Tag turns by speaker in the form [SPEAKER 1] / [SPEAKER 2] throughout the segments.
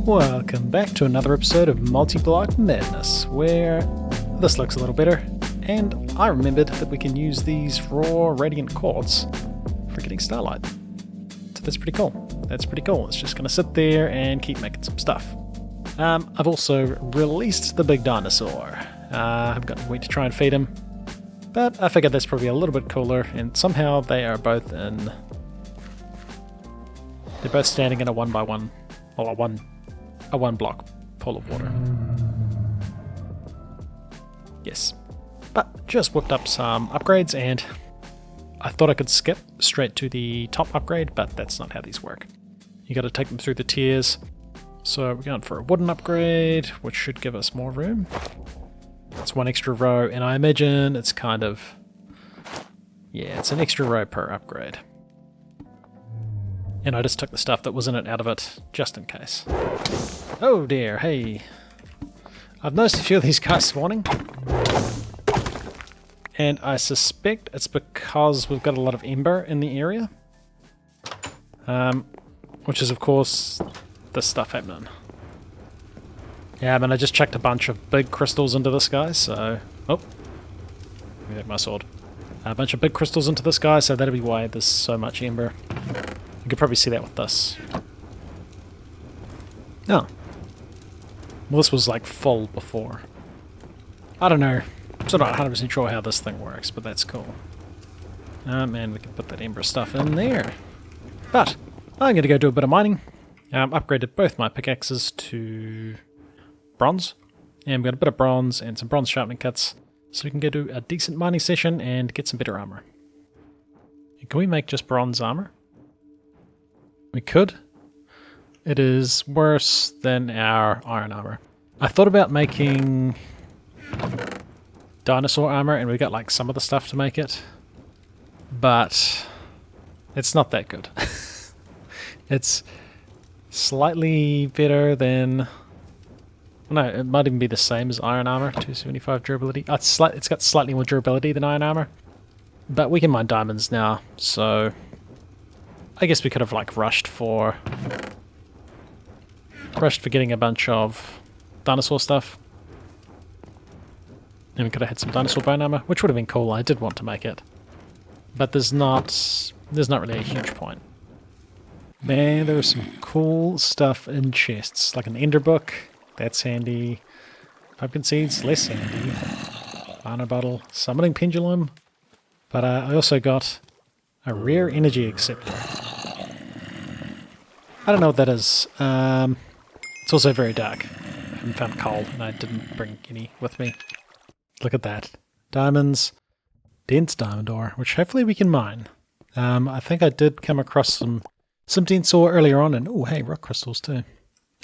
[SPEAKER 1] Welcome back to another episode of Multiblock Madness, where this looks a little better, and I remembered that we can use these raw radiant quartz for getting starlight. So that's pretty cool. It's just going to sit there and keep making some stuff. I've also released the big dinosaur. I've got to wait to try and feed him, but I figured that's probably a little bit cooler, and somehow they are both in... They're both standing in a 1x1, or a one block pool of water. Yes. But just whipped up some upgrades, and I thought I could skip straight to the top upgrade, but that's not how these work. You gotta take them through the tiers. So we're going for a wooden upgrade, which should give us more room. It's one extra row, and I imagine it's kind of... Yeah, it's an extra row per upgrade. And I just took the stuff that was in it out of it, just in case. Oh dear, hey. I've noticed a few of these guys spawning. And I suspect it's because we've got a lot of ember in the area. Which is, of course, this stuff happening. Yeah, I mean, I just chucked a bunch of big crystals into this guy, so... Oh. Let me get my sword. A bunch of big crystals into this guy, so that'll be why there's so much ember. You could probably see that with this. Oh. Well, this was like full before. I don't know. I'm still not 100% sure how this thing works, but that's cool. Oh man, we can put that ember stuff in there. But, I'm going to go do a bit of mining. Upgraded both my pickaxes to bronze. And we've got a bit of bronze and some bronze sharpening kits. So we can go do a decent mining session and get some better armor. Can we make just bronze armor? We could. It is worse than our iron armor. I thought about making dinosaur armor, and we got like some of the stuff to make it, but it's not that good. It's slightly better than... No, it might even be the same as iron armor, 275 durability. It's got slightly more durability than iron armor, but we can mine diamonds now, so... I guess we could have like rushed for getting a bunch of dinosaur stuff. And we could have had some dinosaur bone armor, which would have been cool. I did want to make it. But there's not really a huge point. Man, there's some cool stuff in chests. Like an ender book, that's handy. Pumpkin seeds, less handy. Mana bottle, summoning pendulum. But I also got a rare energy acceptor. I don't know what that is. It's also very dark. I haven't found coal, and I didn't bring any with me. Look at that. Diamonds. Dense diamond ore, which hopefully we can mine. I think I did come across some dense ore earlier on, and oh hey, rock crystals too.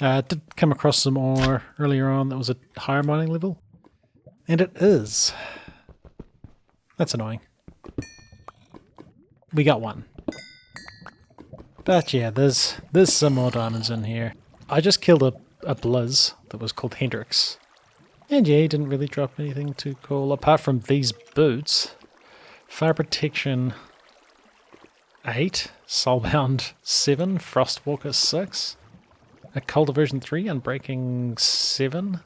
[SPEAKER 1] I did come across some ore earlier on that was a higher mining level. And it is. That's annoying. We got one. But yeah, there's some more diamonds in here. I just killed a blizz that was called Hendrix. And yeah, he didn't really drop anything too cool, apart from these boots. Fire Protection 8, Soulbound 7, Frostwalker 6, Occult Aversion 3, Unbreaking 7,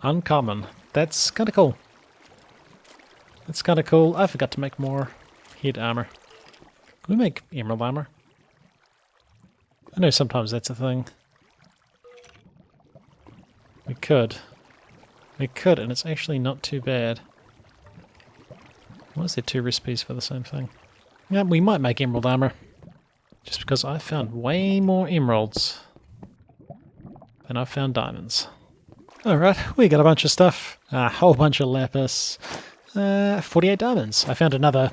[SPEAKER 1] Uncommon. That's kind of cool. That's kind of cool. I forgot to make more head armor. Can we make emerald armor? I know sometimes that's a thing. We could. We could, and it's actually not too bad. Why is there two recipes for the same thing? Yeah, we might make emerald armor. Just because I found way more emeralds than I found diamonds. Alright, we got a bunch of stuff. A whole bunch of lapis. 48 diamonds. I found another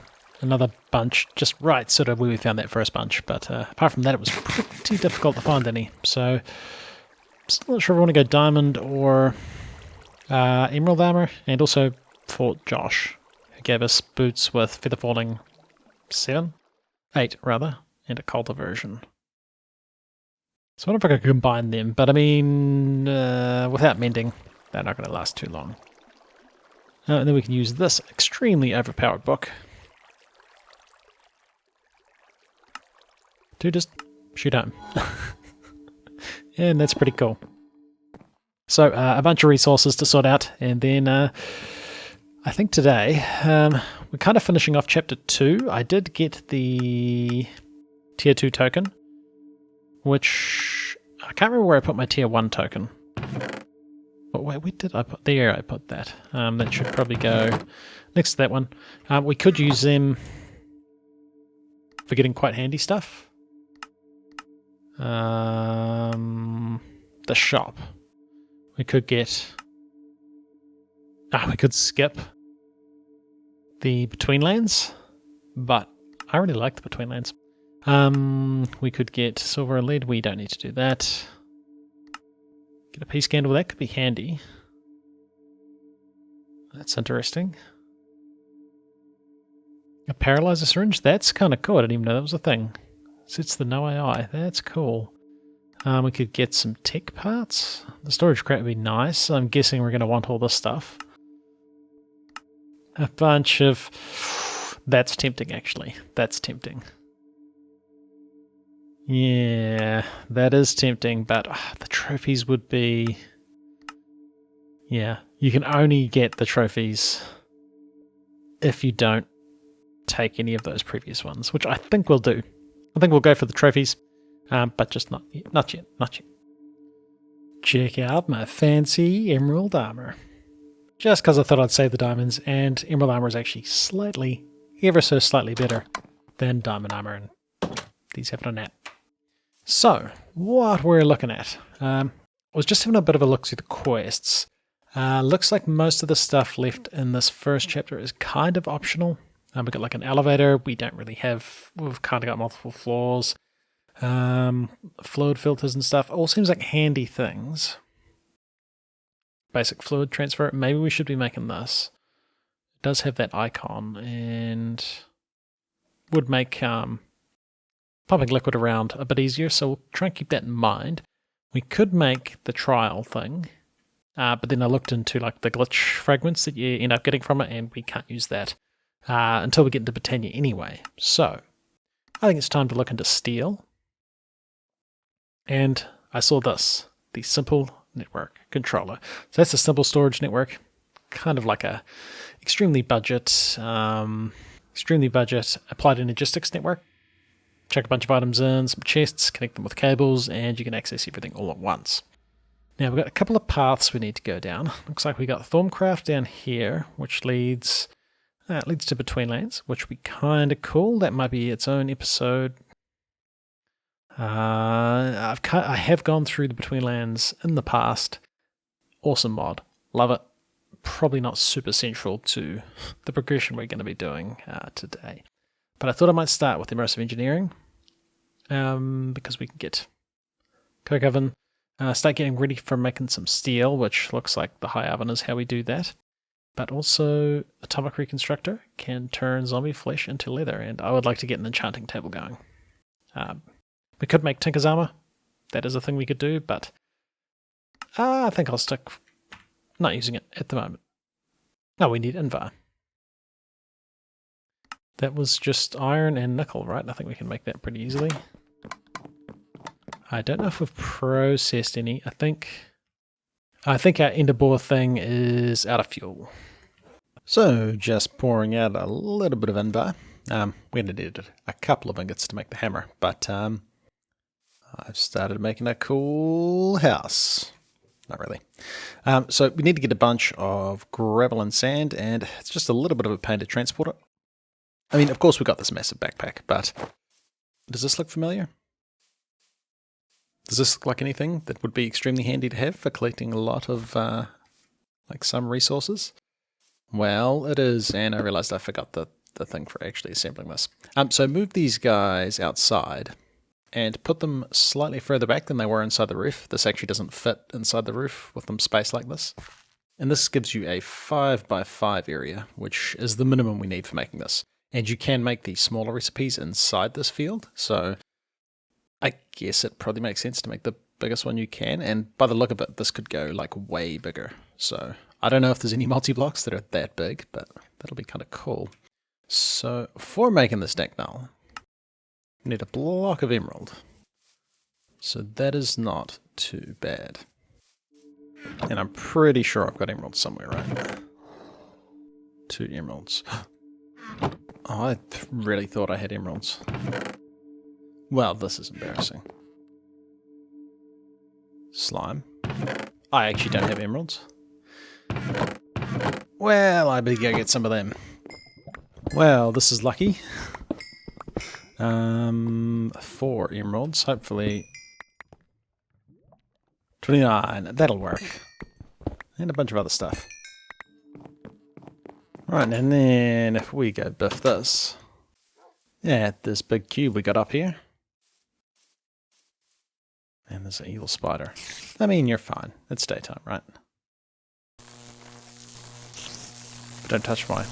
[SPEAKER 1] bunch, just right sort of where we found that first bunch, but apart from that it was pretty difficult to find any, so still not sure if I want to go diamond or emerald armor, and also for Josh, who gave us boots with feather falling 8 rather, and occult aversion. So I wonder if I could combine them, but I mean, without mending, they're not going to last too long. And then we can use this extremely overpowered book to just shoot home. And that's pretty cool. So a bunch of resources to sort out, and then I think today we're kind of finishing off chapter 2. I did get the tier 2 token, which I can't remember where I put my tier 1 token. But where did I put? There I put that. That should probably go next to that one. We could use them for getting quite handy stuff. The shop. We could get... we could skip the Between Lands, but I really like the Between Lands. We could get silver and lead. We don't need to do that. Get a peace candle. That could be handy. That's interesting. A paralyzer syringe. That's kind of cool. I didn't even know that was a thing. Sits the no AI. That's cool. We could get some tech parts. The storage crate would be nice. I'm guessing we're going to want all this stuff. A bunch of... That's tempting, actually. That's tempting. Yeah, that is tempting, but the trophies would be... Yeah, you can only get the trophies if you don't take any of those previous ones, which I think we'll do. I think we'll go for the trophies, but just not yet, not yet. Check out my fancy emerald armor. Just because I thought I'd save the diamonds, and emerald armor is actually slightly, ever so slightly better than diamond armor, and these having a nap. So, what we're looking at. I was just having a bit of a look through the quests. Looks like most of the stuff left in this first chapter is kind of optional. We've got like an elevator. We don't really have... We've kind of got multiple floors. Fluid filters and stuff. All seems like handy things. Basic fluid transfer. Maybe we should be making this. It does have that icon and would make pumping liquid around a bit easier, so we'll try and keep that in mind. We could make the trial thing, but then I looked into like the glitch fragments that you end up getting from it, and we can't use that until we get into Britannia anyway. So I think it's time to look into steel. And I saw this, the Simple Network Controller. So that's a simple storage network, kind of like a extremely budget applied energistics network. Chuck a bunch of items in, some chests, connect them with cables, and you can access everything all at once. Now we've got a couple of paths we need to go down. Looks like we got Thorncraft down here, which leads to Between Lands, which would be kind of cool. That might be its own episode. I have gone through the Between Lands in the past. Awesome mod. Love it. Probably not super central to the progression we're going to be doing today. But I thought I might start with Immersive Engineering, because we can get coke oven, start getting ready for making some steel, which looks like the high oven is how we do that. But also, Atomic Reconstructor can turn zombie flesh into leather, and I would like to get an enchanting table going. We could make Tinker's Armor. That is a thing we could do, but I think I'll stick not using it at the moment. No, we need Invar. That was just iron and nickel, right? I think we can make that pretty easily. I don't know if we've processed any. I think our enderbore thing is out of fuel. So just pouring out a little bit of Invar. We needed a couple of ingots to make the hammer, but I've started making a cool house. Not really. So we need to get a bunch of gravel and sand, and it's just a little bit of a pain to transport it. I mean, of course we've got this massive backpack, but does this look familiar? Does this look like anything that would be extremely handy to have for collecting a lot of, like some resources? Well, it is, and I realized I forgot the thing for actually assembling this. So move these guys outside and put them slightly further back than they were inside the roof. This actually doesn't fit inside the roof with them spaced like this. And this gives you a 5x5 area, which is the minimum we need for making this. And you can make the smaller recipes inside this field, so I guess it probably makes sense to make the biggest one you can, and by the look of it, this could go like way bigger. So I don't know if there's any multi-blocks that are that big, but that'll be kind of cool. So for making this deck now, we need a block of emerald. So that is not too bad. And I'm pretty sure I've got emeralds somewhere, right? 2 emeralds. Oh, I really thought I had emeralds. Well, this is embarrassing. Slime. I actually don't have emeralds. Well, I better go get some of them. Well, this is lucky. 4 emeralds, hopefully. 29, that'll work. And a bunch of other stuff. Right, and then if we go biff this. Yeah, this big cube we got up here. And there's an evil spider. I mean, you're fine. It's daytime, right? But don't touch my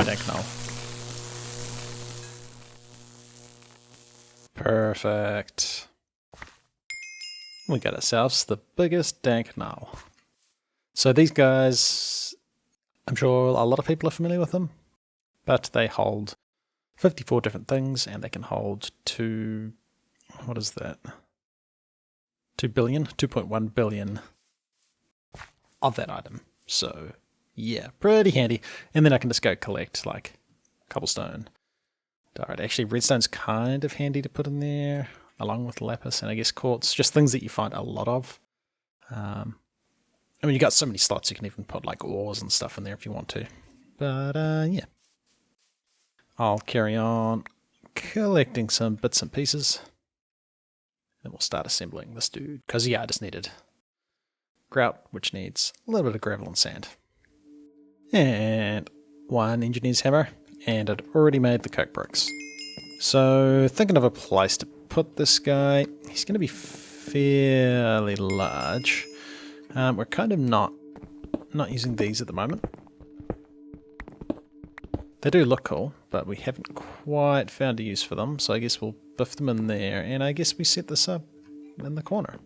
[SPEAKER 1] dank knoll. Perfect. We got ourselves the biggest dank knoll. So these guys, I'm sure a lot of people are familiar with them, but they hold 54 different things, and they can hold what is that? 2.1 billion of that item. So yeah, pretty handy. And then I can just go collect like cobblestone. Alright, actually redstone's kind of handy to put in there, along with lapis and I guess quartz, just things that you find a lot of. I mean, you got so many slots you can even put like ores and stuff in there if you want to. But yeah. I'll carry on collecting some bits and pieces. Then we'll start assembling this dude. Because yeah, I just needed grout, which needs a little bit of gravel and sand. And 1 engineer's hammer. And I'd already made the coke bricks. So thinking of a place to put this guy. He's going to be fairly large. We're kind of not using these at the moment. They do look cool, but we haven't quite found a use for them, so I guess we'll biff them in there, and I guess we set this up in the corner.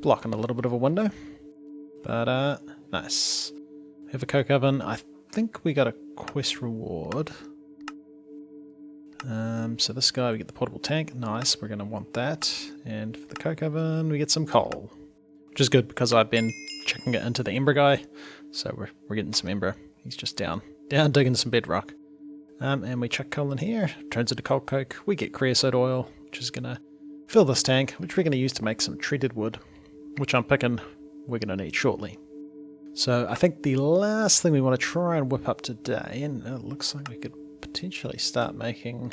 [SPEAKER 1] Blocking a little bit of a window, but nice. We have a coke oven. I think we got a quest reward. So this guy, we get the portable tank. Nice, we're going to want that. And for the coke oven, we get some coal. Which is good, because I've been chucking it into the ember guy. So we're getting some ember. He's just down digging some bedrock. And we chuck coal in here, turns into coal coke. We get creosote oil, which is going to fill this tank, which we're going to use to make some treated wood, which I'm picking we're going to need shortly. So I think the last thing we want to try and whip up today, and it looks like we could potentially start making...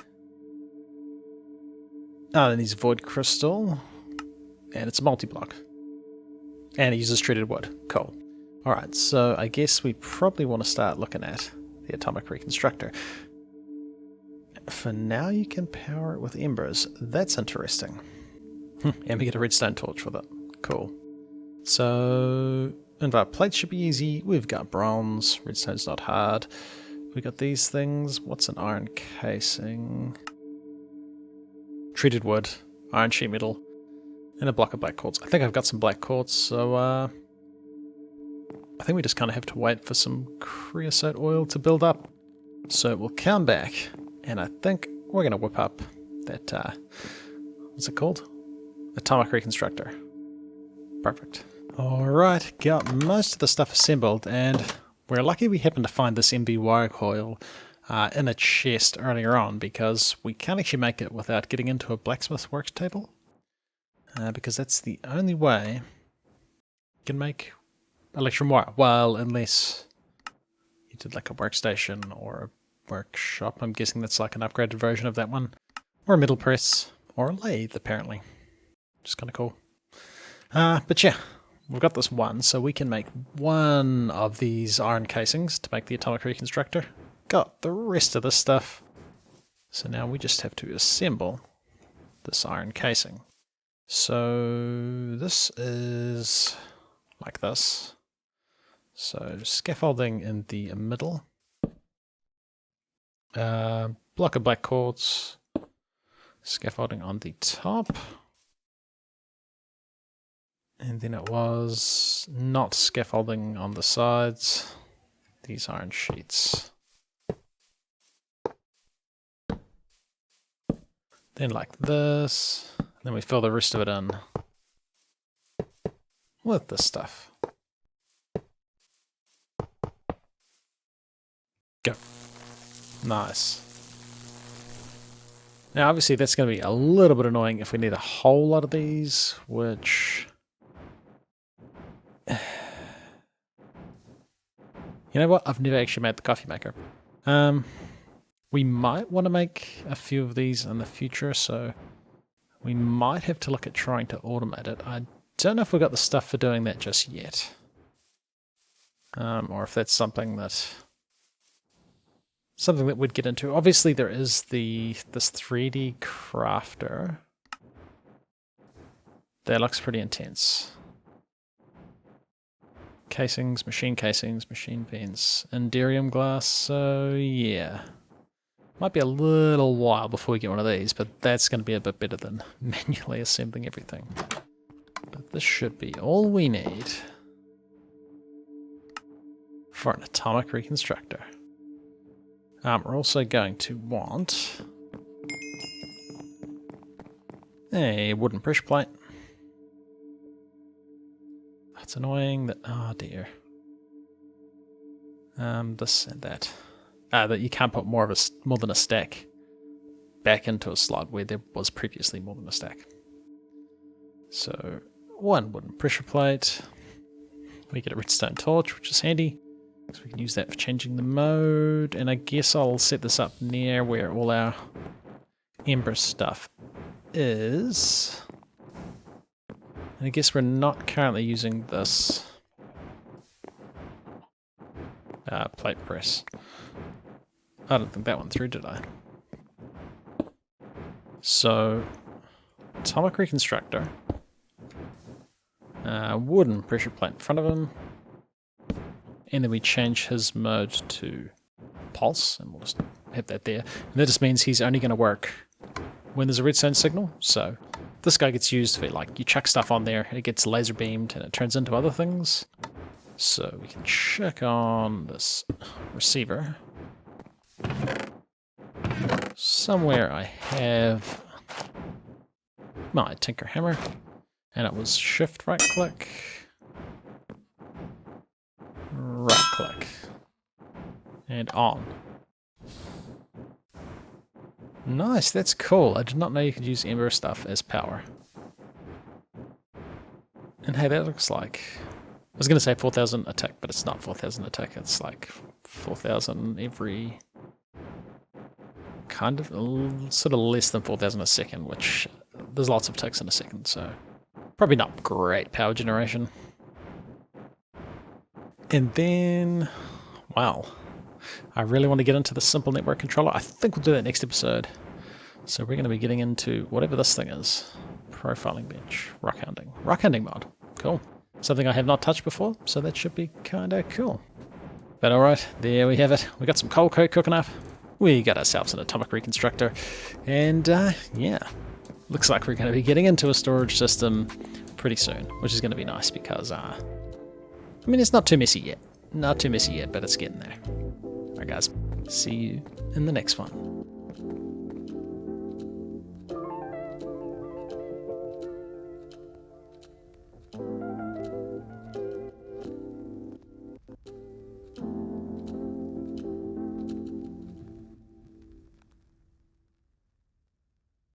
[SPEAKER 1] Oh, it needs void crystal, and it's a multi-block. And it uses treated wood. Cool. Alright, so I guess we probably want to start looking at the atomic reconstructor. For now, you can power it with embers. That's interesting. And we get a redstone torch with it. Cool. So, invert plates should be easy. We've got bronze. Redstone's not hard. We got these things. What's an iron casing? Treated wood. Iron sheet metal. And a block of black quartz. I think I've got some black quartz, so I think we just kind of have to wait for some creosote oil to build up. So we'll come back, and I think we're going to whip up that, what's it called? Atomic Reconstructor. Perfect. Alright, got most of the stuff assembled, and we're lucky we happened to find this MB wire coil in a chest earlier on, because we can't actually make it without getting into a blacksmith works table. Because that's the only way you can make electrum wire. Well, unless you did like a workstation or a workshop. I'm guessing that's like an upgraded version of that one. Or a middle press. Or a lathe, apparently. Which is kind of cool. But yeah, we've got this one, so we can make one of these iron casings to make the atomic reconstructor. Got the rest of this stuff. So now we just have to assemble this iron casing. So this is like this. So scaffolding in the middle. Block of black quartz. Scaffolding on the top. And then it was not scaffolding on the sides. These iron sheets. Then like this. Then we fill the rest of it in with this stuff. Go. Nice. Now, obviously, that's going to be a little bit annoying if we need a whole lot of these, which... You know what? I've never actually made the coffee maker. We might want to make a few of these in the future, so we might have to look at trying to automate it. I don't know if we've got the stuff for doing that just yet. Or if that's something that we'd get into. Obviously, there is this 3D crafter. That looks pretty intense. Casings, machine vents, Enderium glass, so yeah. Might be a little while before we get one of these, but that's going to be a bit better than manually assembling everything. But this should be all we need for an atomic reconstructor. We're also going to want a wooden pressure plate. It's annoying that, oh dear. This and that. That you can't put more than a stack back into a slot where there was previously more than a stack. So, one wooden pressure plate. We get a Redstone Torch, which is handy. So we can use that for changing the mode. And I guess I'll set this up near where all our Ember stuff is. And I guess we're not currently using this plate press. I don't think that went through, did I? So, atomic reconstructor, wooden pressure plate in front of him, and then we change his mode to pulse, and we'll just have that there. And that just means he's only going to work when there's a redstone signal. So this guy gets used for, like, you chuck stuff on there, it gets laser beamed, and it turns into other things. So we can check on this receiver. Somewhere I have my Tinker Hammer, and it was shift right click, and on. Nice, that's cool. I did not know you could use Ember stuff as power. And hey, that looks like... I was going to say 4,000 attack, but it's not 4,000 attack. It's like 4,000 every... kind of, sort of less than 4,000 a second, which there's lots of ticks in a second, so probably not great power generation. And then, wow, I really want to get into the simple network controller. I think we'll do that next episode. So we're going to be getting into whatever this thing is. Profiling bench, rock hounding mod. Cool. Something I have not touched before, so that should be kind of cool. But alright, there we have it. We got some coal coke cooking up. We got ourselves an atomic reconstructor. And yeah, looks like we're going to be getting into a storage system pretty soon, which is going to be nice because, I mean, it's not too messy yet. Not too messy yet, but it's getting there. Alright guys, see you in the next one.